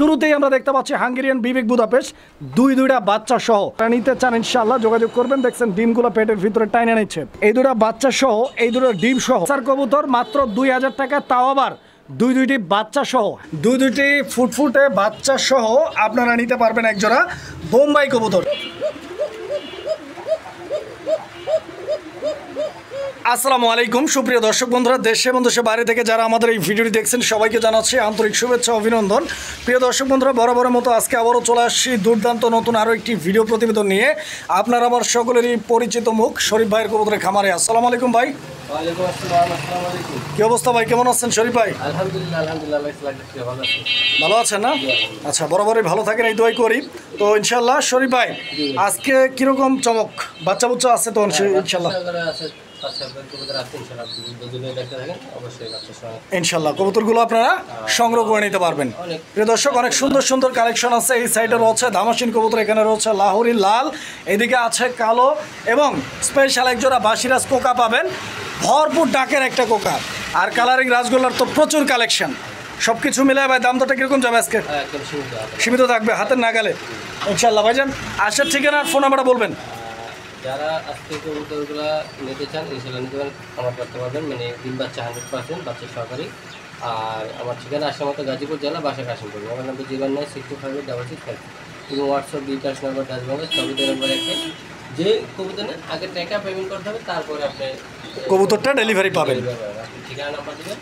শুরুতেই আমরা দেখতে পাচ্ছি হাঙ্গেরিয়ান বিবেক বুদাপেস্ট দুইটা বাচ্চা সহ নিতে চান ইনশাআল্লাহ যোগাযোগ করবেন। দেখছেন ডিমগুলো পেটের ভিতরে টাইনে নিচ্ছে। এই দুটা বাচ্চা সহ এই দুটো ডিম সহ স্যার কবুতর মাত্র 2000 টাকা, তাও আবার দুইটি বাচ্চা সহ দুইটি ফুটফুটে বাচ্চা সহ আপনারা নিতে পারবেন একজোড়া বোম্বাই কবুতর। আসসালামু আলাইকুম সুপ্রিয় দর্শক বন্ধুরা, দেশে এবং দেশের বাইরে থেকে যারা আমাদের এই ভিডিওটি দেখছেন সবাইকে জানাচ্ছি আন্তরিক শুভেচ্ছা অভিনন্দন। প্রিয় দর্শক বন্ধুরা, বরাবরের মতো আজকে আবারও চলে আসছি দুর্দান্ত নতুন আরও একটি ভিডিও প্রতিবেদন নিয়ে। আপনার আমার সকলেরই পরিচিত মুখ শরীফ ভাইয়ের কবুতরের খামারে। আসসালামু আলাইকুম ভাই। ওয়ালাইকুম আসসালাম। আসসালামু আলাইকুম। কি অবস্থা ভাই, কেমন আছেন শরীফ ভাই? আলহামদুলিল্লাহ ভালো আছি। ভালো আছেন না? আচ্ছা, বরাবরই ভালো থাকেন এই দোয়াই করি। তো ইনশাল্লাহ শরীফ ভাই আজকে কিরকম চমক? বাচ্চা বুচ্চা আছে তো ইনশাল্লাহ? ইনশাল্লাহ কবুতরগুলো আপনারা সংগ্রহ করে নিতে পারবেন। প্রিয় দর্শক, অনেক সুন্দর সুন্দর কালেকশন আছে। এই সাইডে রয়েছে দামাসিন কবুতর, এখানে রয়েছে লাহোরি লাল, এদিকে আছে কালো এবং স্পেশাল একজোড়া বাসিরাজ কোকা পাবেন, ভরপুর ডাকের একটা কোকা, আর কালারিং রাজগোল্লার তো প্রচুর কালেকশন। সব কিছু মিলে ভাই দাম দরটা কিরকম যাবে আজকে? সীমিত থাকবে, হাতের নাগালে ইনশাল্লাহ। ভাইজান আসার ঠিকানা আর ফোন নাম্বারটা বলবেন। যারা আজকে কবুতরগুলো নিতে চান ইনশাল্লাহ নিতে পারেন, আমার করতে পারবেন। মানে ডিম বাচ্চা 100% বাচ্চা সহকারী। আর আমার ঠিকানা আসার মতো গাজীপুর জেলা, বাসা কাশিমপুর। আমার নাম্বার 09626566 এবং হোয়াটসঅ্যাপ বিকাশ নাম্বার ডাচবাংলা 24 নম্বর 1। যে কবুতর নেন আগে টাকা পেমেন্ট করতে হবে, তারপরে আপনি কবুতরটা ডেলিভারি পাবেন। ঠিকানা নাম্বার দেবেন।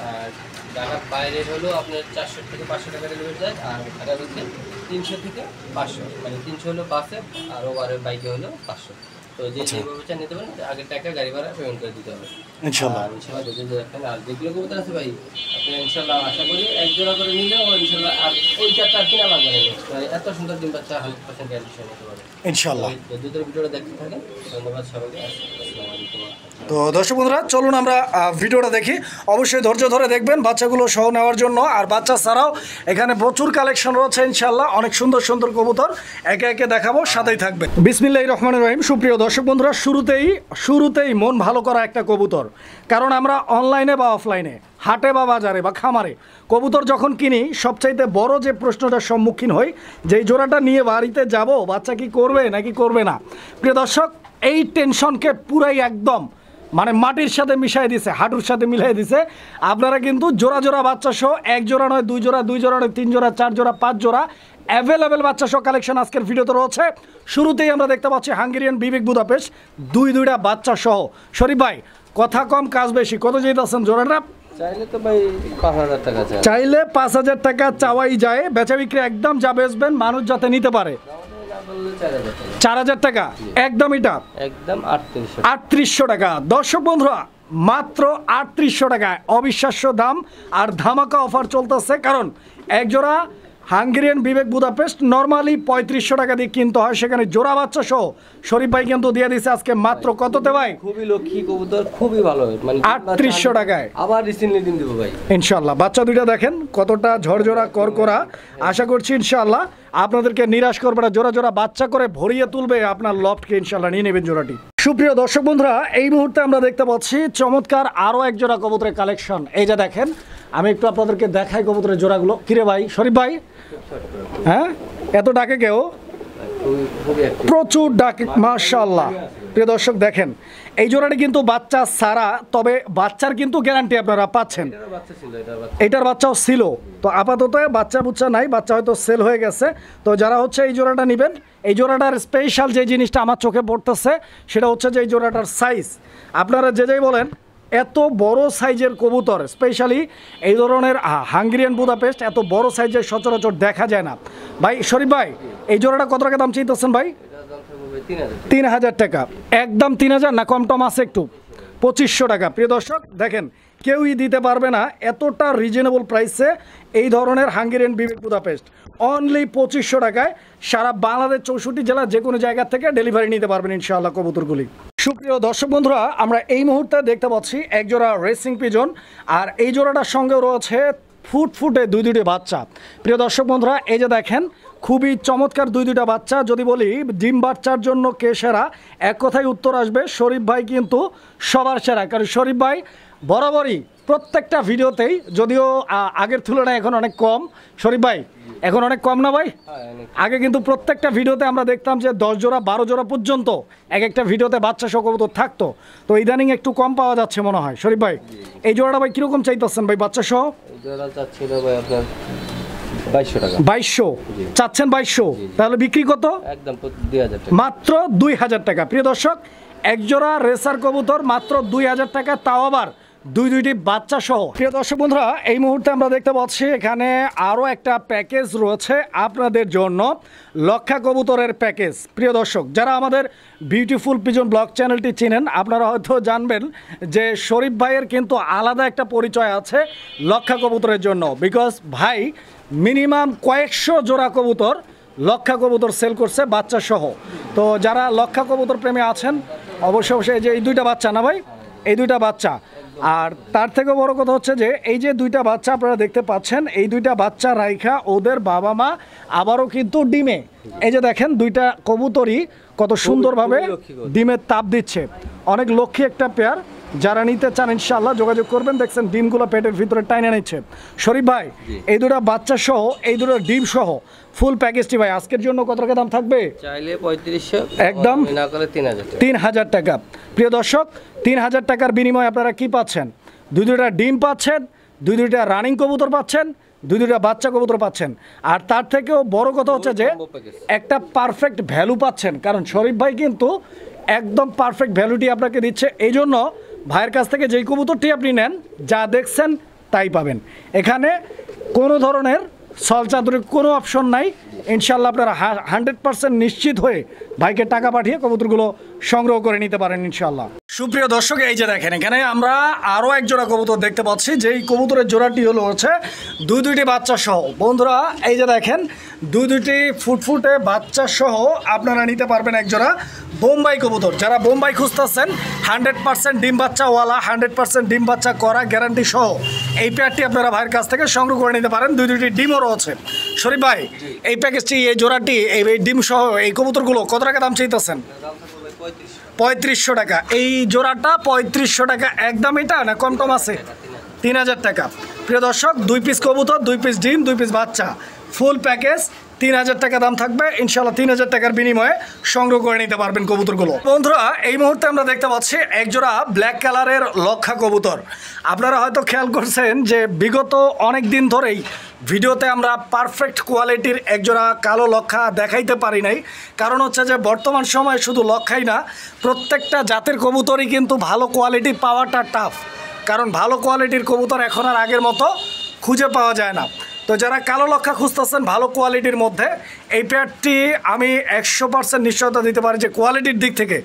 আর ঢাকার বাইরে হলো আপনার 400 থেকে 500 টাকা ডেলিভারি চার্জ, আর ঢাকার ভিতরে 300 থেকে 500, মানে 300 হলো বাসে আর ওভারের বাইকে হলো 500। তো যেভাবে নিতে পারেন আগে টাকা গাড়ি ভাড়া পেমেন্ট করে দিতে হবে ইনশাল্লাহ। আর যেগুলো কবুতর আছে ভাই আপনি ইনশাল্লাহ আশা করি এক জোড়া করে নিলে ইনশাল্লাহ আর ওই চারটা আর কিনা লাগবে না। এত সুন্দর ডিম বাচ্চা 100% গ্যারান্টি নিতে পারবে ইনশাল্লাহ। যদি ভিডিওটা দেখতে থাকেন, ধন্যবাদ সবাইকে। আসসালামু আলাইকুম। তো দর্শক বন্ধুরা চলুন আমরা ভিডিওটা দেখি। অবশ্যই ধৈর্য ধরে দেখবেন বাচ্চাগুলো সহ নেওয়ার জন্য। আর বাচ্চা ছাড়াও এখানে প্রচুর কালেকশন রয়েছে ইনশাল্লাহ, অনেক সুন্দর সুন্দর কবুতর একে একে দেখাবো, সাথেই থাকবে। বিসমিল্লাহির রহমানির রহিম। সুপ্রিয় দর্শক বন্ধুরা, শুরুতেই মন ভালো করা একটা কবুতর, কারণ আমরা অনলাইনে বা অফলাইনে, হাটে বা বাজারে বা খামারে কবুতর যখন কিনি সবচাইতে বড় যে প্রশ্নটার সম্মুখীন হই, যে জোড়াটা নিয়ে বাড়িতে যাব বাচ্চা কি করবে নাকি করবে না। প্রিয় দর্শক, এই টেনশনকে পুরাই একদম মানে মাটির সাথে মিশাই দিছে, হাঁটুর সাথে মিলাই দিছে। আপনারা কিন্তু জোড়া জোড়া বাচ্চা সহ, এক জোড়া নয় দুই জোড়া নয় 3 জোড়া 4 জোড়া 5 জোড়া অ্যাভেলেবেল বাচ্চা সহ কালেকশন আজকের ভিডিওতে রয়েছে। শুরুতেই আমরা দেখতে পাচ্ছি হাঙ্গেরিয়ান বিবেক বুদাপেস্ট দুইটা বাচ্চা সহ। শরীফ ভাই কথা কম কাজ বেশি, কত যেতেছেন জোড়াটা? চাইলে তো ভাই 5000 টাকা চাইলে 5000 টাকা চাওয়াই যায়। বেচা বিক্রি একদম যা বেচবেন মানুষ যাতে নিতে পারে। 4000 টাকা একদম, এটা একদম 3800 টাকা। দর্শক বন্ধুরা মাত্র 3800 টাকায় অবিশ্বাস্য দাম আর ধামাকা অফার চলতেছে। কারণ একজোড়া হাঙ্গেরিয়ান বিবেক বুদাপেস্ট নর্মালি 3500 টাকা দিয়ে কিনতে হয়, সেখানে জোড়া বাচ্চা সহ শরীফ ভাই কিন্তু দিয়ে দিচ্ছে আজকে মাত্র কততে ভাই? খুবই লক্ষ্মী কবুতর, খুবই ভালো, মানে 3800 টাকায় আবার রিসেন্টলি দিন দেব ভাই ইনশাআল্লাহ। বাচ্চা দুইটা দেখেন কতটা ঝরঝরা করকরা। আশা করছি ইনশাআল্লাহ আপনাদেরকে নিরাশ করবে না, জোড়া জোড়া বাচ্চা করে ভরিয়ে তুলবে আপনার লফটকে, ইনশাআল্লাহ নিয়ে নেবেন জোড়াটি। সুপ্রিয় দর্শক বন্ধুরা, এই মুহূর্তে আমরা দেখতে পাচ্ছি চমৎকার আরও এক জোড়া কবুতরের কালেকশন। এই যে দেখেন, আমি একটু আপনাদেরকে দেখাই কবুতরের জোড়াগুলো। কিরে ভাই শরীফ ভাই, হ্যাঁ এত ডাকে কেউ? প্রচুর ডাকে মাশাআল্লাহ। প্রিয় দর্শক দেখেন, এই জোড়াটি কিন্তু বাচ্চা সারা, তবে বাচ্চার কিন্তু গ্যারান্টি আপনারা পাচ্ছেন। এটার বাচ্চাও ছিল, তো আপাতত বাচ্চা বুচ্চা নাই, বাচ্চা হয়তো সেল হয়ে গেছে। তো যারা হচ্ছে এই জোড়াটা নেবেন, এই জোড়াটার স্পেশাল যে জিনিসটা আমার চোখে পড়তেছে সেটা হচ্ছে যে এই জোড়াটার সাইজ। আপনারা যে যাই বলেন, এত বড় সাইজের কবুতর, স্পেশালি এই ধরনের হাঙ্গেরিয়ান বুদাপেস্ট এত বড় সাইজের সচরাচর দেখা যায় না। ভাই শরীফ ভাই এই জোড়াটা কত টাকা দাম চাইতেছেন ভাই? 3000 টাকা একদম। 3000 না কম টম আছে একটু? 2500 টাকা। প্রিয় দর্শক দেখেন, কেউই দিতে পারবে না এতটা রিজনেবল প্রাইসে এই ধরনের হাঙ্গেরিয়ান বিবেক বুদাপেস্ট। অনলি 2500 টাকায় সারা বাংলাদেশ 64 জেলা যে কোনো জায়গা থেকে ডেলিভারি নিতে পারবেন ইনশাআল্লাহ কবুতরগুলি। সুপ্রিয় দর্শক বন্ধুরা, আমরা এই মুহূর্তে দেখতে পাচ্ছি এক জোড়া রেসিং পিজন, আর এই জোড়াটার সঙ্গে রয়েছে ফুটফুটে দুইটি বাচ্চা। প্রিয় দর্শক বন্ধুরা, এই যে দেখেন খুবই চমৎকার দুইটা বাচ্চা। যদি বলি ডিম বাচ্চার জন্য কে সেরা, এক কথায় উত্তর আসবে শরীফ ভাই কিন্তু সবার সেরা। কারণ শরীফ ভাই বরাবরই প্রত্যেকটা ভিডিওতেই, যদিও আগের তুলনায় এখন অনেক কম, শরীফ ভাই এখন অনেক কম না ভাই? আগে কিন্তু প্রত্যেকটা ভিডিওতে আমরা দেখতাম যে 10 জোড়া 12 জোড়া পর্যন্ত এক একটা ভিডিওতে বাচ্চা সহ কবুতর থাকতো, তো ইদানিং একটু কম পাওয়া যাচ্ছে মনে হয়। শরীফ ভাই এই জোড়াটা ভাই কিরকম চাইতেছেন ভাই বাচ্চা সহ? জোড়া চাচ্ছিল ভাই আপনার 2200 টাকা। 2200 চাচ্ছেন? 2200 তাহলে বিক্রি কত? একদম 2000 টাকা, মাত্র 2000 টাকা। প্রিয় দর্শক, এক জোড়া রেসার কবুতর মাত্র 2000 টাকা, তাও আবার দুইটি বাচ্চা সহ। প্রিয় দর্শক বন্ধুরা, এই মুহূর্তে আমরা দেখতে পাচ্ছি এখানে আরও একটা প্যাকেজ রয়েছে আপনাদের জন্য, লক্ষা কবুতরের প্যাকেজ। প্রিয় দর্শক, যারা আমাদের বিউটিফুল পিজন ব্লগ চ্যানেলটি চিনেন, আপনারা হয়তো জানবেন যে শরীফ ভাইয়ের কিন্তু আলাদা একটা পরিচয় আছে লক্ষা কবুতরের জন্য, বিকজ ভাই মিনিমাম কয়েকশো জোড়া কবুতর লক্ষা কবুতর সেল করছে বাচ্চা সহ। তো যারা লক্ষা কবুতর প্রেমী আছেন অবশ্যই অবশ্যই, যে এই দুইটা বাচ্চা না ভাই, এই দুইটা বাচ্চা, আর তার থেকে বড় কথা হচ্ছে যে এই যে দুইটা বাচ্চা আপনারা দেখতে পাচ্ছেন, এই দুইটা বাচ্চা রাইখা ওদের বাবা মা আবারও কিন্তু ডিমে, এই যে দেখেন দুইটা কবুতরই কত সুন্দরভাবে ডিমের তাপ দিচ্ছে। অনেক লক্ষ্মী একটা পেয়ার, যারা নিতে চান ইনশাআল্লাহ যোগাযোগ করবেন। দেখছেন ডিমগুলো পেটের ভিতরে টাইনে নিচ্ছে। শরীফ ভাই এই দুটো বাচ্চা সহ এই দুটো ডিম সহ ফুল প্যাকেজটি ভাই আজকের জন্য কত টাকা দাম থাকবে? চাইলে 3500, একদম না করে 3000 টাকা। 3000 টাকা। প্রিয় দর্শক, 3000 টাকার বিনিময়ে আপনারা কি পাচ্ছেন? দুইটা ডিম পাচ্ছেন, দুইটা রানিং কবুতর পাচ্ছেন, দুইটা বাচ্চা কবুতর পাচ্ছেন, আর তার থেকেও বড় কথা হচ্ছে যে একটা পারফেক্ট ভ্যালু পাচ্ছেন, কারণ শরীফ ভাই কিন্তু একদম পারফেক্ট ভ্যালুটি আপনাকে দিচ্ছে। এই জন্য ভাইয়ের কাছ থেকে যেই কবুতরটি আপনি নেন, যা দেখছেন তাই পাবেন। এখানে কোনো ধরনের সলচাতুরির কোনো অপশন নাই। ইনশাল্লাহ আপনারা 100% নিশ্চিত হয়ে ভাইকে টাকা পাঠিয়ে কবুতরগুলো সংগ্রহ করে নিতে পারেন ইনশাল্লাহ। সুপ্রিয় দর্শক, এই যে দেখেন এখানে আমরা আরও এক জোড়া কবুতর দেখতে পাচ্ছি, যেই কবুতরের জোড়াটি হলো হচ্ছে দুইটি বাচ্চা সহ। বন্ধুরা এই যে দেখেন দুইটি ফুটফুটে বাচ্চা সহ আপনারা নিতে পারবেন এক জোড়া বোম্বাই কবুতর। যারা বোম্বাই খুঁজতেছেন 100% ডিম বাচ্চাওয়ালা, 100% ডিম বাচ্চা করা গ্যারান্টি সহ এই পেয়ারটি আপনারা ভাইয়ের কাছ থেকে সংগ্রহ করে নিতে পারেন। দুইটি ডিমও রয়েছে। শরীফ ভাই এই প্যাকেজটি, এই জোড়াটি, এই ডিম সহ এই কবুতরগুলো কত টাকা দাম চাইতেছেন? 3500 টাকা। এই জোড়াটা 3500 টাকা একদম, এটা না কম টম আছে? 3000 টাকা। প্রিয় দর্শক, 2 পিস কবুতর, 2 পিস ডিম, 2 পিস বাচ্চা, ফুল প্যাকেজ 3000 টাকা দাম থাকবে। ইনশাল্লাহ 3000 টাকার বিনিময়ে সংগ্রহ করে নিতে পারবেন কবুতরগুলো। বন্ধুরা এই মুহূর্তে আমরা দেখতে পাচ্ছি একজোড়া ব্ল্যাক কালারের লক্ষা কবুতর। আপনারা হয়তো খেয়াল করছেন যে বিগত অনেক দিন ধরেই ভিডিওতে আমরা পারফেক্ট কোয়ালিটির একজোড়া কালো লক্ষা দেখাইতে পারি নাই, কারণ হচ্ছে যে বর্তমান সময়ে শুধু লক্ষাই না, প্রত্যেকটা জাতের কবুতরই কিন্তু ভালো কোয়ালিটি পাওয়াটা টাফ, কারণ ভালো কোয়ালিটির কবুতর এখন আর আগের মতো খুঁজে পাওয়া যায় না। তো যারা কালো লক্ষা খুঁজতেছেন ভালো কোয়ালিটির মধ্যে, এই পেয়ারটি আমি 100% নিশ্চয়তা দিতে পারি যে কোয়ালিটির দিক থেকে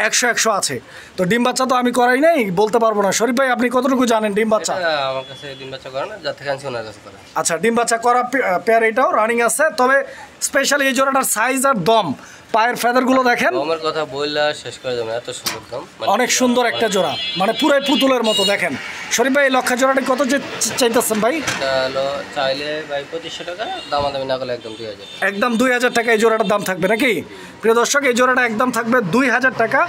100 আছে। তো ডিম বাচ্চা তো আমি করাই নাই, বলতে পারবো না। শরীফ ভাই আপনি কতটুকু জানেন ডিম বাচ্চা? আমার কাছে ডিম বাচ্চা করে না, যার থেকে আনছি ওনার কাছে করে। আচ্ছা, ডিম বাচ্চা করা পেয়ার এটাও রানিং আছে, তবে স্পেশালি এই জোড়াটার সাইজ আর দম, পায়ের ফেদারগুলো দেখেন। আমার কথা বললে শেষ করে যাবেন, এত সুন্দর দাম, অনেক সুন্দর একটা জোড়া, মানে পুরাই পুতুলের মতো। দেখেন শরীফ ভাই এই লক্ষা জোড়াটা কত চাইতেছেন ভাই? চাইলে ভাই 2500 টাকা, দামাদামি না করলে একদম 2000। একদম 2000 টাকা এই জোড়াটার দাম থাকবে নাকি? প্রিয় দর্শক, এই জোড়াটা একদম থাকবে 2000 টাকা।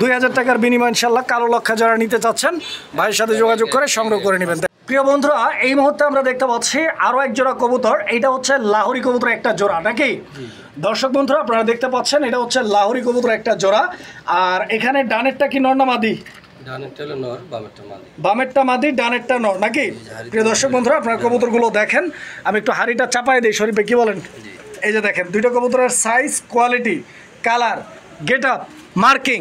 2000 টাকার বিনিময়ে ইনশাল্লাহ কালো লক্ষা যারা নিতে চাচ্ছেন ভাইয়ের সাথে যোগাযোগ করে সংগ্রহ করে নেবেন। প্রিয় বন্ধুরা এই মুহূর্তে আমরা দেখতে পাচ্ছি আরও এক জোড়া কবুতর। এইটা হচ্ছে লাহোরি কবুতর একটা জোড়া নাকি? দর্শক বন্ধুরা আপনারা দেখতে পাচ্ছেন এটা হচ্ছে লাহোরি কবুতর একটা জোড়া। আর এখানে ডানেরটা কি নর না মাদি? বামেরটা মাদি, ডানেরটা নর নাকি? প্রিয় দর্শক বন্ধুরা আপনারা কবুতরগুলো দেখেন, আমি একটু হাড়িটা চাপাই দিই। শরীফে কি বলেন? এই যে দেখেন দুইটা কবুতরের size, quality, colour, get up, marking,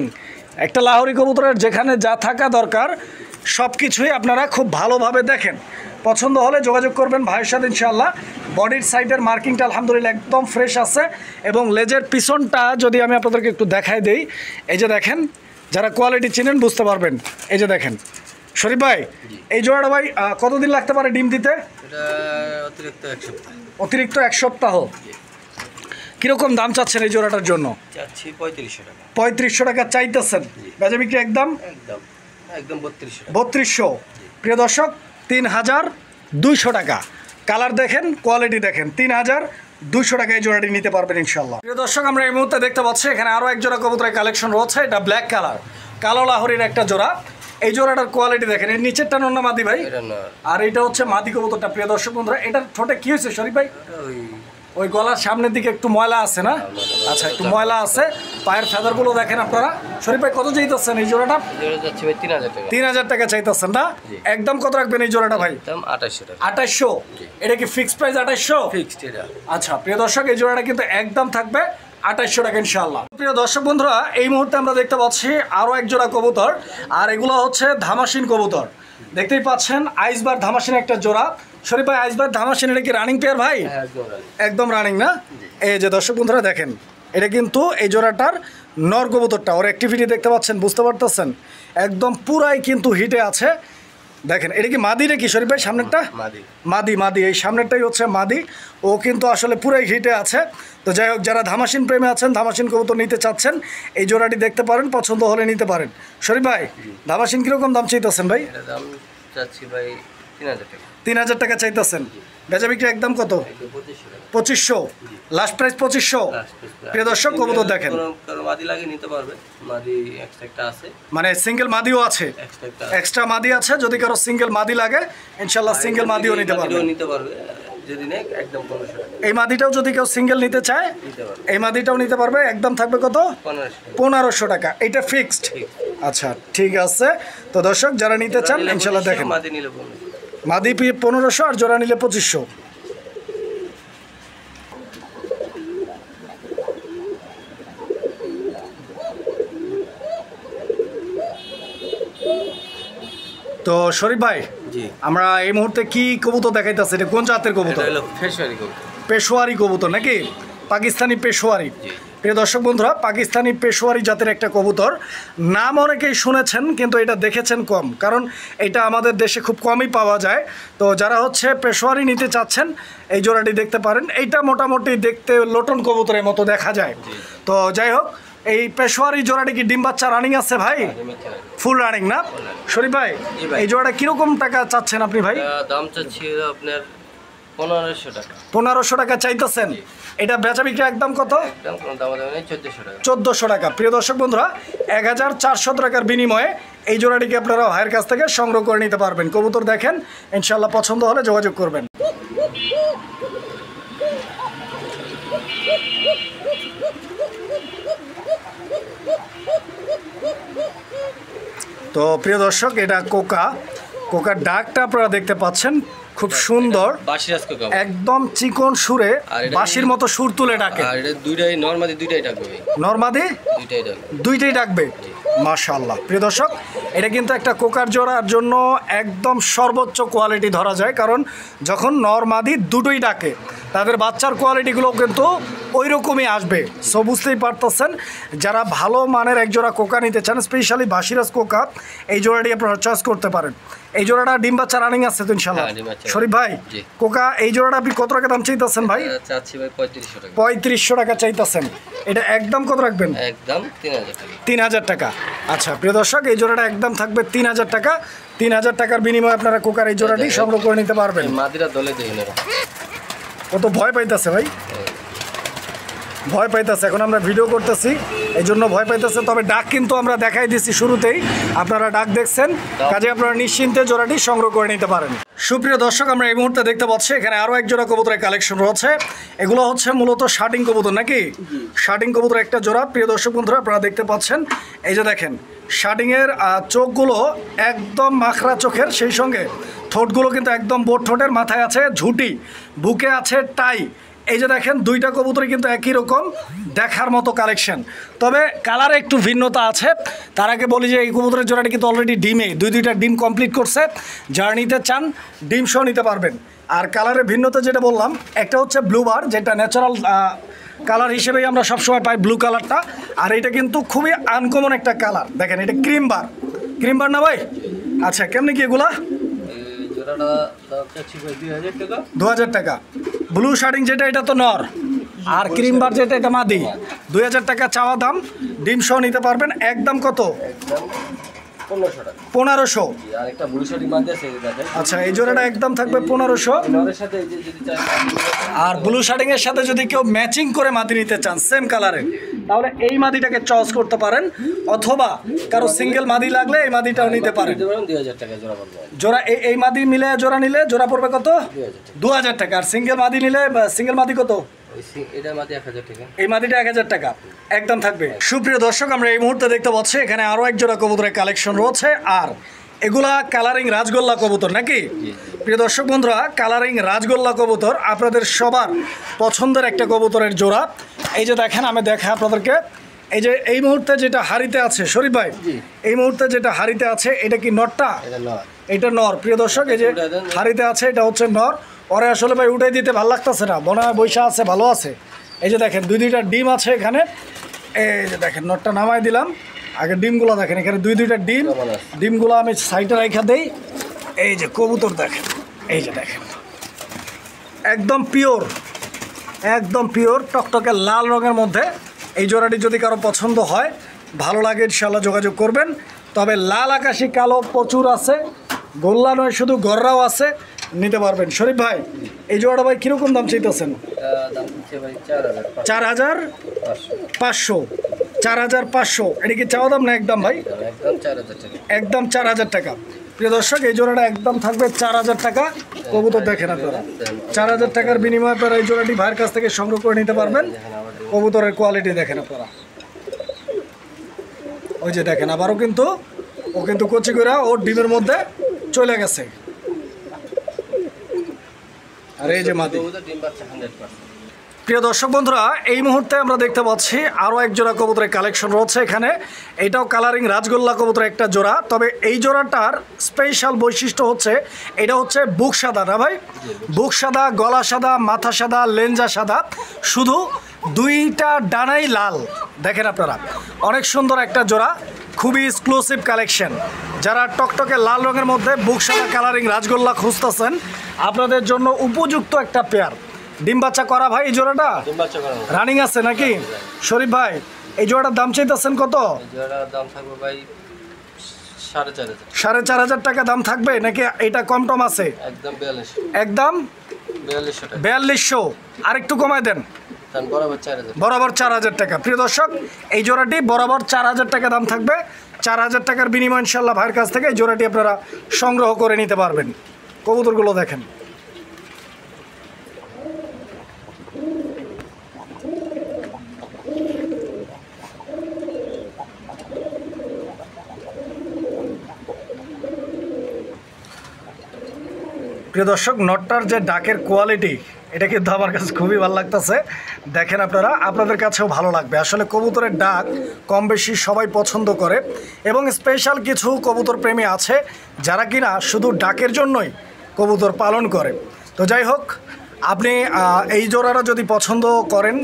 একটা লাহোরি কবুতরের যেখানে যা থাকা দরকার সব কিছুই আপনারা খুব ভালোভাবে দেখেন। পছন্দ হলে যোগাযোগ করবেন ভাইয়ের সাথে ইনশাআল্লাহ। বডির সাইডের মার্কিংটা আলহামদুলিল্লাহ একদম ফ্রেশ আছে, এবং লেজের পিছনটা যদি আমি আপনাদেরকে একটু দেখাই দেই, এই যে দেখেন, যারা কোয়ালিটি চিনেন বুঝতে পারবেন। এই যে দেখেন শরীফ ভাই এই জোড়াটা ভাই কতদিন লাগতে পারে ডিম দিতে? অতিরিক্ত 1 সপ্তাহ। কিরকম দাম চাচ্ছেন এই জোড়াটার জন্য? 3500 টাকা চাইতেছেন, বেচা বিক্রি একদম 3200। প্রিয় দর্শক 3200 টাকা। কালার দেখেন, কোয়ালিটি দেখেন, 3200 টাকা এই জোড়াটি নিতে পারবেন ইনশাল্লাহ। প্রিয় দর্শক আমরা এই মুহূর্তে দেখতে পাচ্ছি এখানে আরও এক জোড়া কবুতরের কালেকশন রয়েছে। এটা ব্ল্যাক কালার, কালো লাহোরির একটা জোড়া। এই জোড়াটার কোয়ালিটি দেখেন, এর নিচেরটা নর না মাদি ভাই? এটা না, আর এটা হচ্ছে মাদি কবুতরটা। প্রিয় দর্শক বন্ধুরা, এটার ঠোঁটে কি হয়েছে শরীফ ভাই? ওই গলার সামনের দিকে একটু ময়লা আছে না? আচ্ছা, একটু ময়লা আছে। পায়ের ফেদারগুলো দেখেন আপনারা। শরীফ ভাই কত চাইতেছেন এই জোড়াটা? জোড়া যাচ্ছে ভাই 3000 টাকা। 3000 টাকা চাইতেছেন না? একদম কত রাখবেন এই জোড়াটা ভাই? একদম 2800 টাকা। 2800? এটা কি ফিক্সড প্রাইস 2800? ফিক্সড এটা। আচ্ছা প্রিয় দর্শক, এই জোড়াটা কিন্তু একদম থাকবে 2800 টাকা ইনশাআল্লাহ। প্রিয় দর্শক বন্ধুরা, এই মুহূর্তে আমরা দেখতে পাচ্ছি আরও এক জোড়া কবুতর, আর এগুলো হচ্ছে ধামাসিন কবুতর। দেখতেই পাচ্ছেন আইসবার ধামাসিন একটা জোড়া। শরীফ ভাই, আইসবার ধামাসিন এটা কি রানিং পেয়ার ভাই? একদম রানিং না? এই যে দর্শক বন্ধুরা দেখেন, এটা কিন্তু এই জোড়াটার নর কবুতরটা। ওর অ্যাক্টিভিটি দেখতে পাচ্ছেন, বুঝতে পারতেছেন, একদম পুরাই কিন্তু হিটে আছে। দেখেন, এটা কি মাদি নাকি শরীফ ভাই? সামনেরটা মাদি। মাদি, এই সামনেরটাই হচ্ছে মাদি। ও কিন্তু আসলে পুরাই হিটে আছে। তো যাই হোক, যারা ধামাসিন প্রেমে আছেন, ধামাসিন কবুতর নিতে চাচ্ছেন, এই জোড়াটি দেখতে পারেন, পছন্দ হলে নিতে পারেন। শরীফ ভাই, ধামাসিন কিরকম দাম চাইতেছেন ভাই? দাম চাচ্ছি ভাই 3000 টাকা। 3000 টাকা চাইতেছেন। বেচা বিক্রি একদম কত? 2500। Last price 2500। প্রিয় দর্শক, কবুতর দেখেন, মাদি লাগে নিতে পারবে, মাদি এক্সট্রা আছে, মানে সিঙ্গেল মাদিও আছে, এক্সট্রা মাদি আছে। যদি কারো সিঙ্গেল মাদি লাগে, ইনশাআল্লাহ সিঙ্গেল মাদিও নিতে পারবে। যদি নেই একদম 1500 টাকা। এই মাদিটাও যদি কেউ সিঙ্গেল নিতে চায়, এই মাদিটাও নিতে পারবে। একদম থাকবে কত? 1500 টাকা। এটা ফিক্সড? আচ্ছা ঠিক আছে। তো দর্শক, যারা নিতে চান ইনশাআল্লাহ দেখেন, মাদি নিলে 1500, মাদি 1500 আর জোড়া নিলে 2500। তো শরীফ ভাই, আমরা এই মুহূর্তে কি কবুতর দেখাইতেছি? এটা কোন জাতের কবুতর? পেশোয়ারি কবুতর নাকি? পাকিস্তানি পেশোয়ারি। প্রিয় দর্শক বন্ধুরা, পাকিস্তানি পেশোয়ারি জাতের একটা কবুতর। নাম অনেকেই শুনেছেন, কিন্তু এটা দেখেছেন কম, কারণ এটা আমাদের দেশে খুব কমই পাওয়া যায়। তো যারা হচ্ছে পেশোয়ারি নিতে চাচ্ছেন, এই জোড়াটি দেখতে পারেন। এইটা মোটামুটি দেখতে লোটন কবুতরের মতো দেখা যায়। তো যাই হোক, এই পেশোয়ারি জোড়াটি কি ডিম বাচ্চা রানিং আছে ভাই? ফুল রানিং না? শরীফ ভাই, এই জোড়াটা কিরকম টাকা চাচ্ছেন আপনি ভাই? দাম চাচ্ছি আপনার 1500 টাকা। 1500 টাকা চাইতেছেন। এটা বেচা বিক্রি একদম কত? 1400 টাকা। প্রিয় দর্শক বন্ধুরা, 1400 টাকার বিনিময়ে এই জোড়াটিকে আপনারা ভাইয়ের কাছ থেকে সংগ্রহ করে নিতে পারবেন। কবুতর দেখেন, ইনশাআল্লাহ পছন্দ হলে যোগাযোগ করবেন। তো প্রিয় দর্শক, এটা কোকার ডাকটা আপনারা দেখতে পাচ্ছেন, খুব সুন্দর, একদম চিকন সুরে বাঁশির মতো সুর তুলে ডাকে। নরমাদি দুইটাই ডাকবে। মাশাআল্লাহ। প্রিয় দর্শক, এটা কিন্তু একটা কোকার জোড়ার জন্য একদম সর্বোচ্চ কোয়ালিটি ধরা যায়, কারণ যখন নরমাদি দুটোই ডাকে, তাদের বাচ্চার কোয়ালিটিগুলো কিন্তু ওই রকমই আসবে। সো বুঝতেই পারতেছেন, যারা ভালো মানের এক জোড়া কোকা নিতে চান, স্পেশালি বাসিরাজ কোকা, এই জোড়াটি আপনারা চয়েস করতে পারেন। এই জোড়াটা ডিম বাচ্চা রানিং আছে তো ইনশাআল্লাহ? শরীফ ভাই, কোকা এই জোড়াটা আপনি কত টাকা দাম চাইতেছেন ভাই? চাচ্ছি ভাই 3500 টাকা। 3500 টাকা চাইতেছেন। এটা একদম কত রাখবেন? একদম 3000 টাকা। 3000 টাকা। আচ্ছা প্রিয় দর্শক, এই জোড়াটা একদম থাকবে 3000 টাকা। 3000 টাকার বিনিময়ে আপনারা কোকার এই জোড়াটি সংগ্রহ করে নিতে পারবেন। মাদিরা দলে দেখেন, কত ভয় পাইতেছে ভাই, ভয় পাইতেছে। এখন আমরা ভিডিও করতেছি, এই জন্য ভয় পাইতেছে। তবে ডাক কিন্তু আমরা দেখাই দিচ্ছি শুরুতেই, আপনারা ডাক দেখছেন, কাজে আপনারা নিশ্চিন্তে জোড়াটি সংগ্রহ করে নিতে পারেন। সুপ্রিয় দর্শক, আমরা এই মুহূর্তে দেখতে পাচ্ছি এখানে আরও এক জোড়া কবুতরের কালেকশন রয়েছে। এগুলো হচ্ছে মূলত শার্টিং কবুতর নাকি? শার্টিং কবুতর একটা জোড়া। প্রিয় দর্শক বন্ধুরা, আপনারা দেখতে পাচ্ছেন, এই যে দেখেন শার্টিংয়ের চোখগুলো একদম মাখরা চোখের, সেই সঙ্গে ঠোঁটগুলো কিন্তু একদম বোট ঠোঁটের, মাথায় আছে ঝুঁটি, বুকে আছে টাই। এই যে দেখেন, দুইটা কবুতরই কিন্তু একই রকম, দেখার মতো কালেকশন। তবে কালারে একটু ভিন্নতা আছে। তার আগে বলি যে এই কবুতরের জোড়াটি কিন্তু অলরেডি ডিমে দুইটা ডিম কমপ্লিট করছে। যারা নিতে চান ডিম সহ নিতে পারবেন। আর কালারের ভিন্নতা যেটা বললাম, একটা হচ্ছে ব্লু বার, যেটা ন্যাচারাল কালার হিসেবেই আমরা সবসময় পাই ব্লু কালারটা। আর এটা কিন্তু খুবই আনকমন একটা কালার। দেখেন, এটা ক্রিম বার না ভাই? আচ্ছা, কেমনি কি এগুলা? 2000 টাকা। ব্লু শার্টিং যেটা, এটা তো নর, আর ক্রিম বার যেটা, এটা মাদি। 2000 টাকা চাওয়া দাম। ডিম সহ নিতে পারবেন। একদম কত? 1500। আচ্ছা, এই জোড়াটা একদম থাকবে 1500। আর ব্লু শার্টিং এর সাথে যদি কেউ ম্যাচিং করে মাদি নিতে চান সেম কালারের, তাহলে এই মাদিটাকে চয়েস করতে পারেন, অথবা কারো সিঙ্গেল মাদি লাগলে এই মাদিটাও নিতে পারেন। 2000 টাকা জোড়া পড়বে। জোড়া এই মাদি মিলে জোড়া নিলে জোড়া পড়বে কত? 2000 টাকা। আর সিঙ্গেল মাদি নিলে সিঙ্গেল মাদি কত? এটা মাদি 1000 টাকা। এই মাদিটা 1000 টাকা একদম থাকবে। সুপ্রিয় দর্শক, আমরা এই মুহূর্তে দেখতে পাচ্ছি এখানে আরো এক জোড়া কবুতরের কালেকশন রয়েছে, আর এগুলা কালারিং রাজগোল্লা কবুতর নাকি? প্রিয় দর্শক বন্ধুরা, কালারিং রাজগোল্লা কবুতর আপনাদের সবার পছন্দের একটা কবুতরের জোড়া। এই যে দেখেন, আমি দেখাই আপনাদেরকে, এই যে এই মুহূর্তে যেটা হাড়িতে আছে শরীফ ভাই, এই মুহূর্তে যেটা হাড়িতে আছে এটা কি নরটা? এটা নর। প্রিয় দর্শক, এই যে হাড়িতে আছে এটা হচ্ছে নর। ওরে আসলে ভাই উঠাই দিতে ভালো লাগতেছে না, মনে হয় বৈশা আছে, ভালো আছে। এই যে দেখেন দুইটা ডিম আছে এখানে, এই যে দেখেন নটটা নামাই দিলাম। আগে ডিমগুলো দেখেন, এখানে দুইটা ডিম, ডিমগুলো আমি সাইডে রাখা দেই। এই যে কবুতর দেখেন, এই যে দেখেন একদম পিওর, একদম পিওর টকটকে লাল রঙের মধ্যে। এই জোড়াটি যদি কারো পছন্দ হয়, ভালো লাগে, ইনশাল্লাহ যোগাযোগ করবেন। তবে লাল আকাশি কালো প্রচুর আছে, গোল্লা নয় শুধু গররাও আছে, নিতে পারবেন। শরীফ ভাই, এই জোড়াটা ভাই কীরকম দাম চাইতেছেন? 4500। 4500 এটা কি চাওয়া দাম না একদম ভাই? একদম 4000 টাকা। প্রিয় দর্শক, এই জোড়াটা একদম থাকবে 4000 টাকা। কবুতর দেখেন আপনারা, 4000 টাকার বিনিময়ে আপনারা এই জোড়াটি ভাইয়ের কাছ থেকে সংগ্রহ করে নিতে পারবেন। কবুতরের কোয়ালিটি দেখেন আপনারা, ওই যে দেখেন আবারও কিন্তু ও কিন্তু কচি করে ওর ডিমের মধ্যে চলে গেছে। আর এই যে মাদি। প্রিয় দর্শক বন্ধুরা, এই মুহূর্তে আমরা দেখতে পাচ্ছি আরও এক জোড়া কবুতরের কালেকশন রয়েছে এখানে। এটাও কালারিং রাজগোল্লা কবুতরের একটা জোড়া। তবে এই জোড়াটার স্পেশাল বৈশিষ্ট্য হচ্ছে এটা হচ্ছে বুক সাদা না ভাই? বুক সাদা, গলা সাদা, মাথা সাদা, লেঞ্জা সাদা, শুধু দুইটা ডানাই লাল। দেখেন আপনারা, অনেক সুন্দর একটা জোড়া, খুবই এক্সক্লুসিভ কালেকশন। যারা টকটকে লাল রঙের মধ্যে বুক সাদা কালারিং রাজগোল্লা খুঁজতেছেন, আপনাদের জন্য উপযুক্ত একটা পেয়ার। ডিম বাচ্চা করা ভাই এই জোড়াটা রানিং আছে নাকি? শরীফ ভাই, এই জোড়াটার দাম চাইতেছেন কত? 4500 টাকা দাম থাকবে নাকি এটা কম টম আছে? একদম 4200। আর একটু কমায় দেন, বরাবর 4000 টাকা। প্রিয় দর্শক, এই জোড়াটি বরাবর 4000 টাকা দাম থাকবে। 4000 টাকার বিনিময় ইনশাল্লাহ ভাইয়ের কাছ থেকে এই জোড়াটি আপনারা সংগ্রহ করে নিতে পারবেন। কবুতরগুলো দেখেন, প্রিয় দর্শক, নটটার যে ডাকের কোয়ালিটি, এটা কিন্তু আমার কাছে খুবই ভালো লাগতেছে। দেখেন আপনারা, আপনাদের কাছেও ভালো লাগবে। আসলে কবুতরের ডাক কম বেশি সবাই পছন্দ করে, এবং স্পেশাল কিছু কবুতর প্রেমী আছে যারা কিনা শুধু ডাকের জন্যই কবুতর পালন করে। তো যাই হোক, আপনি এই জোড়াটা যদি পছন্দ করেন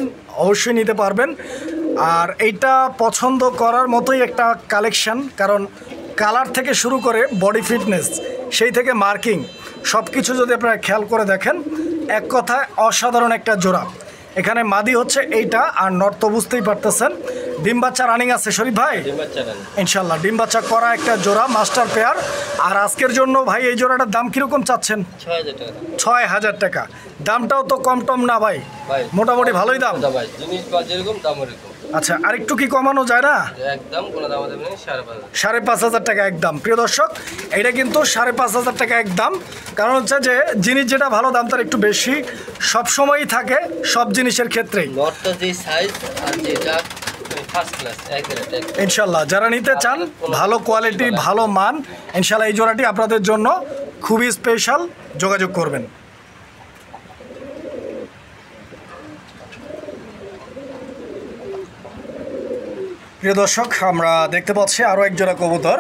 অবশ্যই নিতে পারবেন। আর এইটা পছন্দ করার মতোই একটা কালেকশন, কারণ কালার থেকে শুরু করে বডি ফিটনেস, সেই থেকে মার্কিং, সব কিছু যদি আপনারা খেয়াল করে দেখেন, এক কথায় অসাধারণ একটা জোড়া। এখানে মাদি হচ্ছে এইটা, আর নট তো বুঝতেই পারতেছেন। ডিম বাচ্চা রানিং আছে শরীফ ভাই? ইনশাল্লাহ ডিম বাচ্চা করা একটা জোড়া, মাস্টার পেয়ার। আর আজকের জন্য ভাই এই জোড়াটার দাম কীরকম চাচ্ছেন? 6000 টাকা। দামটাও তো কম টম না ভাই, মোটামুটি ভালোই দাম। আচ্ছা, আর একটু কি কমানো যায় না? একদম 5500 টাকা একদম। প্রিয় দর্শক, এটা কিন্তু 5500 টাকা একদম। কারণ হচ্ছে যে জিনিস যেটা ভালো দাম তার একটু বেশি সবসময়ই থাকে সব জিনিসের ক্ষেত্রেই। ইনশাল্লাহ যারা নিতে চান ভালো কোয়ালিটি ভালো মান, ইনশাল্লাহ এই জোড়াটি আপনাদের জন্য খুবই স্পেশাল, যোগাযোগ করবেন। প্রিয় দর্শক, আমরা দেখতে পাচ্ছি আরও এক জোড়া কবুতর,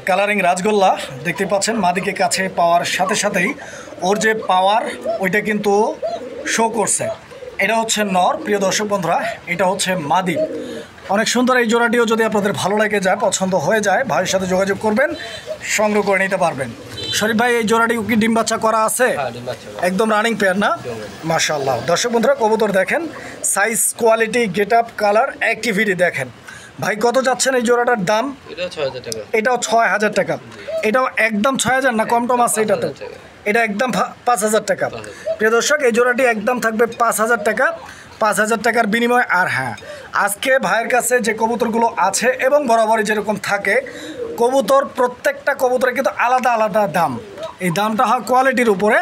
কালারিং রাজগোল্লা। দেখতে পাচ্ছেন মাদিকে কাছে পাওয়ার সাথে সাথেই ওর যে পাওয়ার ওইটা কিন্তু শো করছে। এটা হচ্ছে নর। প্রিয় দর্শক বন্ধুরা, এটা হচ্ছে মাদি। অনেক সুন্দর এই জোড়াটিও যদি আপনাদের ভালো লেগে যায়, পছন্দ হয়ে যায়, ভাইয়ের সাথে যোগাযোগ করবেন, সংগ্রহ করে নিতে পারবেন। শরীফ ভাই, এই জোড়াটি কি ডিম বাচ্চা করা আছে? একদম রানিং পেয়ার না? মাশাআল্লাহ। দর্শক বন্ধুরা, কবুতর দেখেন, size, quality, get up, colour, activity দেখেন। ভাই কত যাচ্ছেন এই জোড়াটার দাম? এটাও 6000 টাকা। এটাও একদম 6000 না কম টম আছে? এটা তো এটা একদম 5000 টাকা। প্রিয় দর্শক, এই জোড়াটি একদম থাকবে 5000 টাকা। 5,000 টাকার বিনিময়। আর হ্যাঁ, আজকে ভাইয়ের কাছে যে কবুতরগুলো আছে এবং বরাবরই যেরকম থাকে, কবুতর প্রত্যেকটা কবুতরের কিন্তু আলাদা আলাদা দাম। এই দামটা হয় কোয়ালিটির উপরে।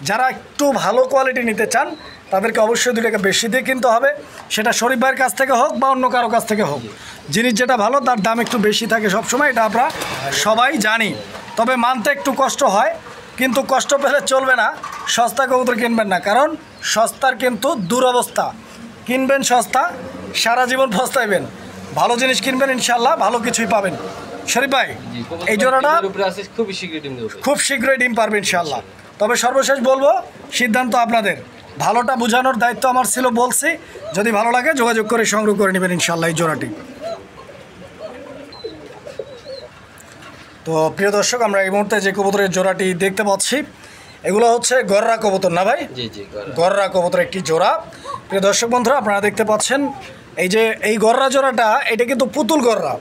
যারা একটু ভালো কোয়ালিটি নিতে চান তাদেরকে অবশ্যই 2 টাকা বেশি দিয়ে কিনতে হবে, সেটা শরীফ ভাইয়ের কাছ থেকে হোক বা অন্য কারো কাছ থেকে হোক। জিনিস যেটা ভালো তার দাম একটু বেশি থাকে সবসময়, এটা আমরা সবাই জানি। তবে মানতে একটু কষ্ট হয়, কিন্তু কষ্ট পেলে চলবে না। সস্তা কবুতর কিনবেন না, কারণ সস্তার কিন্তু দুরবস্থা। কিনবেন সস্তা, সারা জীবন পস্তাইবেন। ভালো জিনিস কিনবেন, ইনশাল্লাহ ভালো কিছুই পাবেন। শরীফ ভাই, এই জোড়াটা খুব শীঘ্রই ডিম পারবে ইনশাল্লাহ। তবে সর্বশেষ বলবো, সিদ্ধান্ত আপনাদের। ভালোটা বোঝানোর দায়িত্ব আমার ছিল, বলছি। যদি ভালো লাগে যোগাযোগ করে সংগ্রহ করে নেবেন ইনশাল্লাহ এই জোড়াটি। তো প্রিয় দর্শক, আমরা এই মুহূর্তে যে কবুতরের জোড়াটি দেখতে পাচ্ছি, এগুলো হচ্ছে গররা কবুতর না ভাই? গররা কবুতর একটি জোড়া। প্রিয় দর্শক বন্ধুরা, আপনারা দেখতে পাচ্ছেন এই যে এই গররা জোড়াটা, এটা কিন্তু পুতুল গররা,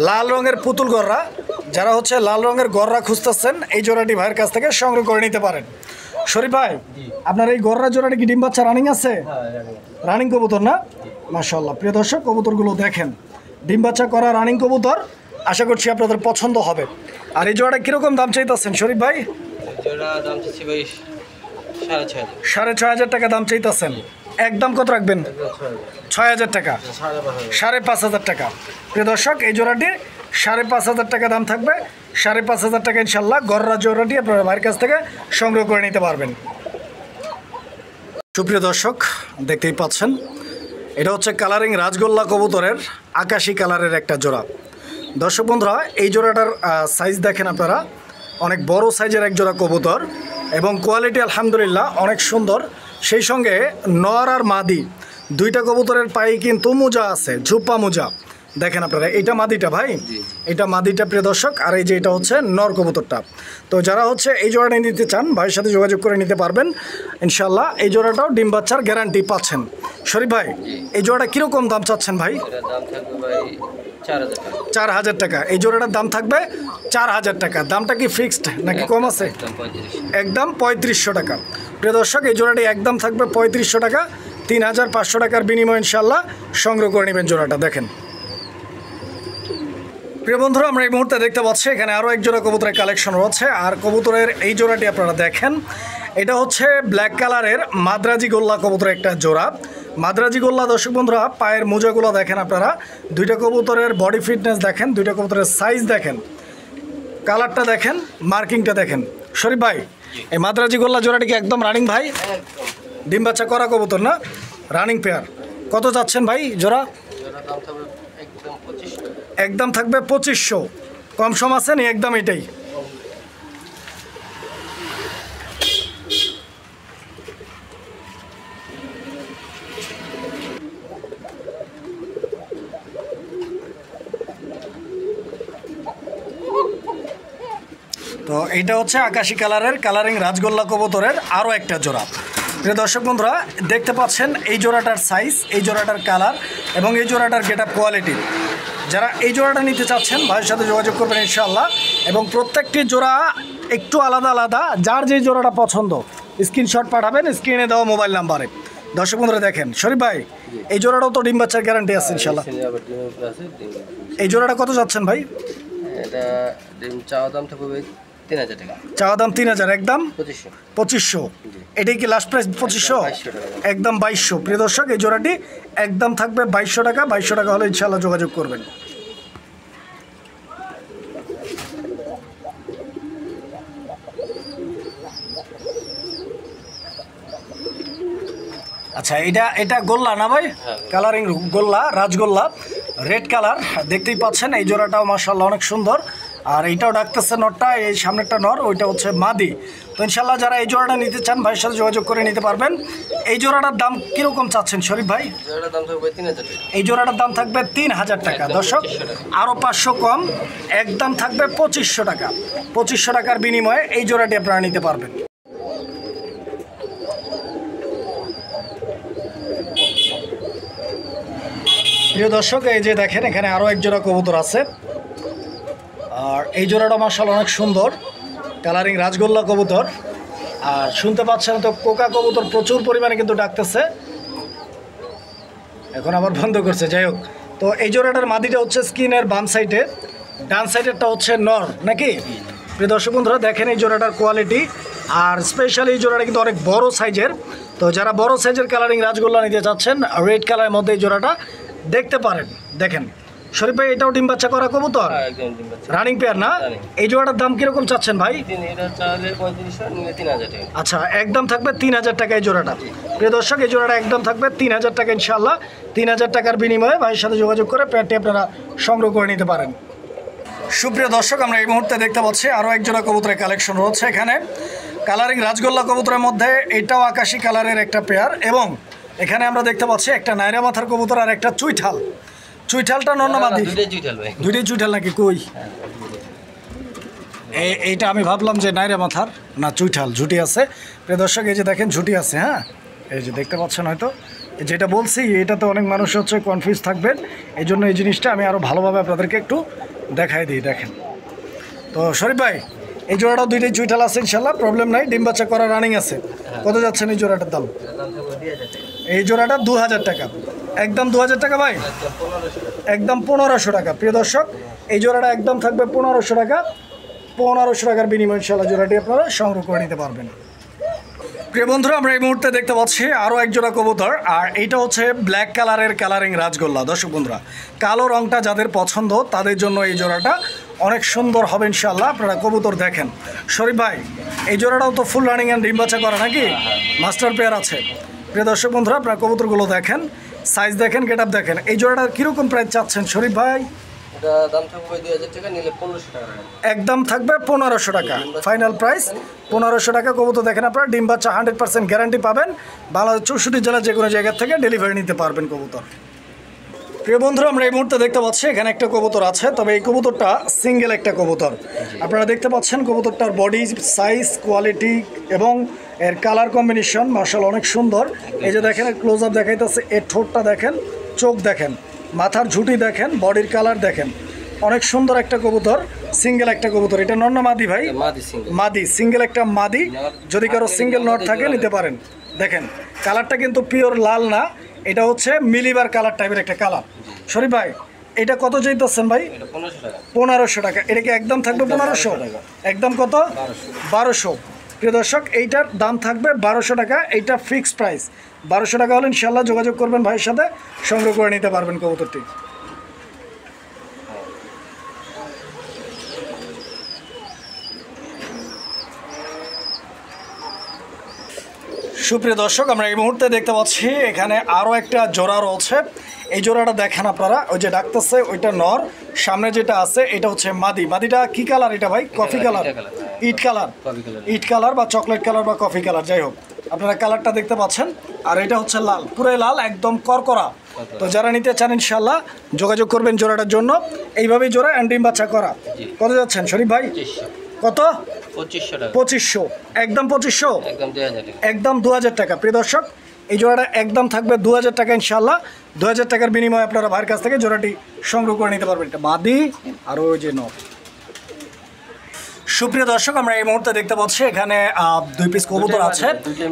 লাল রঙের পুতুল গররা। যারা হচ্ছে লাল রঙের গররা খুঁজতেছেন, এই জোড়াটি ভাইয়ের কাছ থেকে সংগ্রহ করে নিতে পারেন। শরীফ ভাই, আপনার এই গররা জোড়াটি কি ডিম বাচ্চা রানিং আছে? রানিং কবুতর না? মাশাআল্লাহ। প্রিয় দর্শক, কবুতরগুলো দেখেন, ডিম বাচ্চা করা রানিং কবুতর। আশা করছি আপনাদের পছন্দ হবে। আর এই জোড়াটা কীরকম দাম চাইতেছেন শরীফ ভাই? 6,500 টাকা দাম চাইতেছেন। একদম কত রাখবেন? 6,000 টাকা, 5,500 টাকা। প্রিয় দর্শক, এই জোড়াটির 5,500 টাকা দাম থাকবে। 5,500 টাকা ইনশাল্লাহ গররা জোড়াটি আপনারা ভাইয়ের কাছ থেকে সংগ্রহ করে নিতে পারবেন। সুপ্রিয় দর্শক, দেখতেই পাচ্ছেন, এটা হচ্ছে কালারিং রাজগোল্লা কবুতরের আকাশি কালারের একটা জোড়া। দর্শক বন্ধুরা, এই জোড়াটার সাইজ দেখেন আপনারা, অনেক বড় সাইজের এক জোড়া কবুতর এবং কোয়ালিটি আলহামদুলিল্লাহ অনেক সুন্দর। সেই সঙ্গে নর আর মাদি দুইটা কবুতরের পায়ে কিন্তু মোজা আছে, ঝুপ্পা মোজা। দেখেন আপনারা, এটা মাদিটা ভাই, এটা মাদিটা প্রিয় দর্শক। আর এই যে এটা হচ্ছে নর কবুতরটা। তো যারা হচ্ছে এই জোড়াটা নিতে চান, ভাইয়ের সাথে যোগাযোগ করে নিতে পারবেন ইনশাল্লাহ। এই জোড়াটাও ডিম বাচ্চার গ্যারান্টি পাচ্ছেন। শরীফ ভাই, এই জোড়াটা কীরকম দাম চাচ্ছেন ভাই? 4,000 টাকা। এই জোড়াটার দাম থাকবে 4,000 টাকা। দামটা কি ফিক্সড নাকি কম আছে? একদম 3,500 টাকা। প্রিয় দর্শক, এই জোড়াটি একদম থাকবে 3,500 টাকা। 3,500 টাকার বিনিময় ইনশাল্লাহ সংগ্রহ করে নেবেন জোড়াটা। দেখেন প্রিয় বন্ধুরা, আমরা এই মুহূর্তে দেখতে পাচ্ছি এখানে আরও এক জোড়া কবুতরের কালেকশন রয়েছে। আর কবুতরের এই জোড়াটি আপনারা দেখেন, এটা হচ্ছে ব্ল্যাক কালারের মাদ্রাজি গোল্লা কবুতরের একটা জোড়া। মাদ্রাজি গোল্লা দর্শক বন্ধুরা, পায়ের মোজাগুলো দেখেন আপনারা, দুইটা কবুতরের বডি ফিটনেস দেখেন, দুইটা কবুতরের সাইজ দেখেন, কালারটা দেখেন, মার্কিংটা দেখেন। শরীফ ভাই, এই মাদ্রাজি গোল্লা জোড়াটি কি একদম রানিং ভাই? ডিম বাচ্চা করা কবুতর না? Running pair. কত যাচ্ছেন ভাই জোড়া? একদম থাকবে 2,500। কম সম আছে নি? একদম এটাই। তো এইটা হচ্ছে আকাশি কালারের কালারিং রাজগোল্লা কবুতরের আরও একটা জোড়া। প্রিয় দর্শক বন্ধুরা, দেখতে পাচ্ছেন এই জোড়াটার সাইজ, এই জোড়াটার কালার এবং এই জোড়াটার গেটআপ কোয়ালিটি। যারা এই জোড়াটা নিতে চাচ্ছেন ভাইয়ের সাথে যোগাযোগ করবেন ইনশাআল্লাহ। এবং প্রত্যেকটি জোড়া একটু আলাদা আলাদা, যার যেই জোড়াটা পছন্দ স্ক্রিনশট পাঠাবেন স্ক্রিনে দেওয়া মোবাইল নাম্বারে। দর্শক বন্ধুরা দেখেন, শরীফ ভাই, এই জোড়াটাও তো ডিম বাচ্চার গ্যারান্টি আছে ইনশাআল্লাহ। এই জোড়াটা কত যাচ্ছেন ভাই? এটা ডিম চাওয়া দাম থাকবে 3,000 টাকা। চাওয়া দাম 3,000, একদম 2,500। এটাই কি লাস্ট প্রাইস 2,500? একদম 2,200। প্রিয় দর্শক, এই জোড়াটি একদম থাকবে 2,200 টাকা। 2,200 টাকা হলে ইনশাআল্লাহ যোগাযোগ করবেন। আচ্ছা, এটা গোল্লা না ভাই? কালারিং গোল্লা, রাজগোল্লা, রেড কালার। দেখতেই পাচ্ছেন এই জোড়াটাও মাশাআল্লাহ অনেক সুন্দর। আর এইটাও ডাকতেছে নরটা, এই সামনেরটা নর, ওইটা হচ্ছে মাদি। তো ইনশাল্লাহ যারা এই জোড়াটা নিতে চান ভাইয়ের সাথে যোগাযোগ করে নিতে পারবেন। এই জোড়াটার দাম কীরকম চাচ্ছেন শরীফ ভাই? এই জোড়াটার দাম থাকবে 3,000 টাকা। দর্শক, আরও 500 কম, একদম থাকবে 2,500 টাকা। 2,500 টাকার বিনিময়ে এই জোড়াটি আপনারা নিতে পারবেন। প্রিয় দর্শক, এই যে দেখেন এখানে আরও এক জোড়া কবুতর আছে। আর এই জোড়াটা মাশাআল্লাহ অনেক সুন্দর, কালারিং রাজগোল্লা কবুতর। আর শুনতে পাচ্ছেন তো কোকা কবুতর প্রচুর পরিমাণে কিন্তু ডাকতেছে। এখন আবার বন্ধ করছে, যাই হোক। তো এই জোড়াটার মাদিটা হচ্ছে স্কিনের বাম সাইডে, ডান সাইডেরটা হচ্ছে নর নাকি? প্রিয় দর্শক বন্ধুরা দেখেন এই জোড়াটার কোয়ালিটি, আর স্পেশালি এই জোড়াটা কিন্তু অনেক বড় সাইজের। তো যারা বড় সাইজের কালারিং রাজগোল্লা নিতে চাচ্ছেন রেড কালারের মধ্যে এই জোড়াটা দেখতে পারেন। দেখেন শরীফ ভাই, এটাও ডিম বাচ্চা করা কবুতর, একদম ডিম বাচ্চা। রানিং পেয়ার না? এই জোড়াটার দাম কিরকম চাচ্ছেন ভাই? এটা চাইলে 3500, নিলে 3000 টাকা। আচ্ছা, একদম থাকবে 3000 টাকা এই জোড়াটা। প্রিয় দর্শক এই জোড়াটা একদম থাকবে 3000 টাকা ইনশাআল্লাহ। 3000 টাকার বিনিময়ে ভাইয়ের সাথে যোগাযোগ করে পেয়ারটি আপনারা সংগ্রহ করে নিতে পারেন। সুপ্রিয় দর্শক, আমরা এই মুহূর্তে দেখতে পাচ্ছি আরও এক জোড়া কবুতরের কালেকশন রয়েছে এখানে। কালারিং রাজগোল্লা কবুতরের মধ্যে এটাও আকাশি কালারের একটা পেয়ার, এবং এখানে আমরা দেখতে পাচ্ছি একটা নাইরা মাথার কবুতর আর একটা চুইঠাল। চুইঠালটা নর না মাদি? দুইটাই চুইঠাল নাকি? কই এইটা আমি ভাবলাম যে নাইরা মাথার, না চুইঠাল, ঝুটি আছে। প্রিয় দর্শক এই যে দেখেন ঝুটি আছে, হ্যাঁ এই যে দেখতে পাচ্ছেন হয়তো। যেটা বলছি এটাতে অনেক মানুষ হচ্ছে কনফিউজ থাকবেন, এই জন্য এই জিনিসটা আমি আরও ভালোভাবে আপনাদেরকে একটু দেখাই দিই। দেখেন তো শরীফ ভাই, এই জোড়াটাও দুইটাই চুইঠাল আছে ইনশাল্লাহ, প্রবলেম নাই, ডিম বাচ্চা করা রানিং আছে। কত যাচ্ছেন এই জোড়াটার দাম? এই জোড়াটা 2000 টাকা, একদম 2000 টাকা ভাই, একদম 1500 টাকা। প্রিয় দর্শক এই জোড়াটা একদম থাকবে 1500 টাকা। 1500 টাকার বিনিময়ে ইনশাল্লাহ জোড়াটি আপনারা সংগ্রহ করে নিতে পারবেন। প্রিয় বন্ধুরা, আমরা এই মুহূর্তে দেখতে পাচ্ছি আরও এক জোড়া কবুতর, আর এইটা হচ্ছে ব্ল্যাক কালারের কালারিং রাজগোল্লা। দর্শক বন্ধুরা, কালো রংটা যাদের পছন্দ তাদের জন্য এই জোড়াটা অনেক সুন্দর হবে ইনশাল্লাহ। আপনারা কবুতর দেখেন। শরীফ ভাই, এই জোড়াটাও তো ফুল রানিং অ্যান্ড ডিম বাচ্চা করা নাকি? মাস্টার পেয়ার আছে। প্রিয় দর্শক বন্ধুরা, আপনারা কবুতরগুলো দেখেন, সাইজ দেখেন, গেট আপ দেখেন। এই জোড়াটার কীরকম প্রাইস চাচ্ছেন শরীফ ভাই? দাম থাকবে 2000 টাকা, নিলে 1500 টাকা। একদম থাকবে 1500 টাকা, ফাইনাল প্রাইস 1500 টাকা। কবুতর দেখেন আপনারা, ডিম বাচ্চা 100% গ্যারান্টি পাবেন। বাংলাদেশ 64 জেলার যে কোনো জায়গা থেকে ডেলিভারি নিতে পারবেন কবুতর। প্রিয় বন্ধুরা, আমরা এই মুহূর্তে দেখতে পাচ্ছি এখানে একটা কবুতর আছে, তবে এই কবুতরটা সিঙ্গেল একটা কবুতর। আপনারা দেখতে পাচ্ছেন কবুতরটার বডি সাইজ, কোয়ালিটি এবং এর কালার কম্বিনেশন মাশাআল্লাহ অনেক সুন্দর। এই যে দেখেন ক্লোজ আপ দেখাইতেছে, এর ঠোঁটটা দেখেন, চোখ দেখেন, মাথার ঝুঁটি দেখেন, বডির কালার দেখেন, অনেক সুন্দর একটা কবুতর, সিঙ্গেল একটা কবুতর। এটা নর না মাদি ভাই? মাদি, সিঙ্গেল একটা মাদি। যদি কারো সিঙ্গেল নট থাকে নিতে পারেন। দেখেন কালারটা কিন্তু পিওর লাল না, এটা হচ্ছে মিলিবার কালার টাইপের একটা কালার। শরীফ ভাই, এটা কত চাইতেছেন ভাই? 1500 টাকা। এটা কি একদম থাকবে 1500? একদম কত? 1200। প্রিয় দর্শক, এইটার দাম থাকবে 1200 টাকা, এইটা ফিক্সড প্রাইস। 1200 টাকা হলে ইনশাল্লাহ যোগাযোগ করবেন, ভাইয়ের সাথে সংগ্রহ করে নিতে পারবেন কবুতরটি। সুপ্রিয় দর্শক, আমরা এই মুহূর্তে দেখতে পাচ্ছি এখানে আরও একটা জোড়া রয়েছে। এই জোড়াটা দেখেন আপনারা, ওই যে ডাকতেছে ওইটা নর, সামনে যেটা আছে এটা হচ্ছে মাদি। মাদিটা কি কালার এটা ভাই? কফি কালার, ইট কালার, ইট কালার বা চকলেট কালার বা কফি কালার, যাই হোক আপনারা কালারটা দেখতে পাচ্ছেন। আর এটা হচ্ছে লাল, পুরো লাল, একদম করকরা। তো যারা নিতে চান ইনশাল্লাহ যোগাযোগ করবেন জোড়াটার জন্য। এইভাবেই জোড়া অ্যান্ড ডিম বাচ্চা করা। কত যাচ্ছেন শরীফ ভাই? কত? 2500। একদম 2500, একদম 2000 টাকা। প্রিয় দর্শক, এই জোড়াটা একদম থাকবে 2000 টাকা ইনশাল্লাহ। 2000 টাকার বিনিময়ে আপনারা ভাইয়ের কাছ থেকে জোড়াটি সংগ্রহ করে নিতে পারবেন। এটা মাদি আর ওই যে নর। সুপ্রিয় দর্শক, আমরা এই মুহূর্তে দেখতে পাচ্ছি এখানে 2 পিস কবুতর আছে।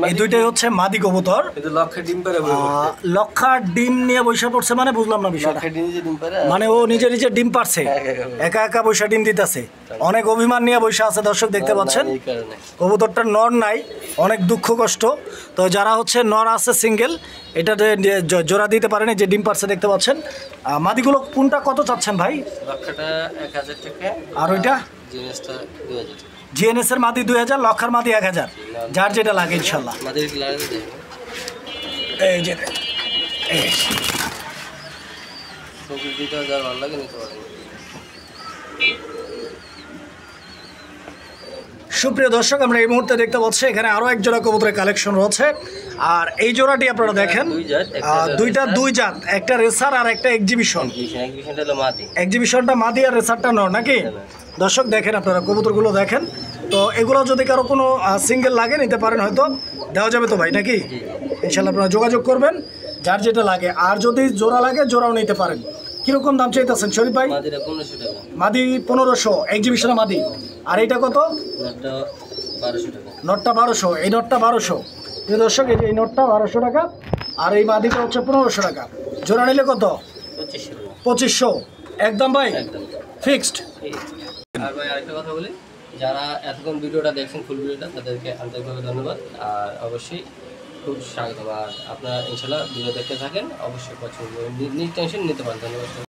এই দুইটাই হচ্ছে মাদি কবুতর। লক্ষা ডিম নিয়ে বৈশা পড়ছে মানে বুঝলাম না বিষয়টা। মানে ও নিজে নিজে ডিম পারছে, একা একা বৈশা ডিম দিতেছে, অনেক অভিমান নিয়ে বৈশা আছে। দর্শক দেখতে পাচ্ছেন কবুতরটার নর নাই, অনেক দুঃখ কষ্ট। তো যারা হচ্ছে নর আছে সিঙ্গেল, এটা জোড়া দিতে পারেন। যে ডিম পারছে দেখতে পাচ্ছেন। মাদিগুলো কোনটা কত চাচ্ছেন ভাই? লক্ষাটা 1000 টাকা, আর ওইটা জিএনএস এর মাদি 2000, লক্ষার মাদি 1000, যার যেটা লাগে ইনশাল্লাহ। এই যে সুপ্রিয় দর্শক, আমরা এই মুহূর্তে দেখতে পাচ্ছি এখানে আরও এক জোড়া কবুতরের কালেকশন রয়েছে। আর এই জোড়াটি আপনারা দেখেন, দুইটা দুই জাত, একটা রেসার আর একটা এক্সিবিশন। এক্সিবিশনটা মাদি আর রেসারটা নর নাকি? দর্শক দেখেন আপনারা কবুতরগুলো দেখেন। তো এগুলো যদি কারো কোনো সিঙ্গেল লাগে নিতে পারেন, হয়তো দেওয়া যাবে তো ভাই নাকি? ইনশাল্লাহ আপনারা যোগাযোগ করবেন যার যেটা লাগে। আর যদি জোড়া লাগে জোড়াও নিতে পারেন। কীরকম দাম চাইতেছেন শরীফ ভাই? মাদি 1500, এক্সিবিশনে মাদি। আর এইটা কত? নটটা 1200। এই নটটা 1200। প্রিয় দর্শক, এই নটটা 1200 টাকা, আর এই মাদিটা হচ্ছে 1500 টাকা। জোড়া নিলে কত? 2500 টাকা 2500 একদম ভাই, একদম। ফিক্সড। আর ভাই আরেকটা কথা বলি, যারা এতক্ষণ ভিডিওটা দেখছেন ফুল ভিডিওটা তাদেরকে আন্তরিকভাবে ধন্যবাদ। আর অবশ্যই খুব স্বাগতম। আর আপনারা ইনশাল্লাহ ভিডিও দেখতে থাকেন, অবশ্যই পছন্দ নিজ টেনশন নিতে পারেন। ধন্যবাদ।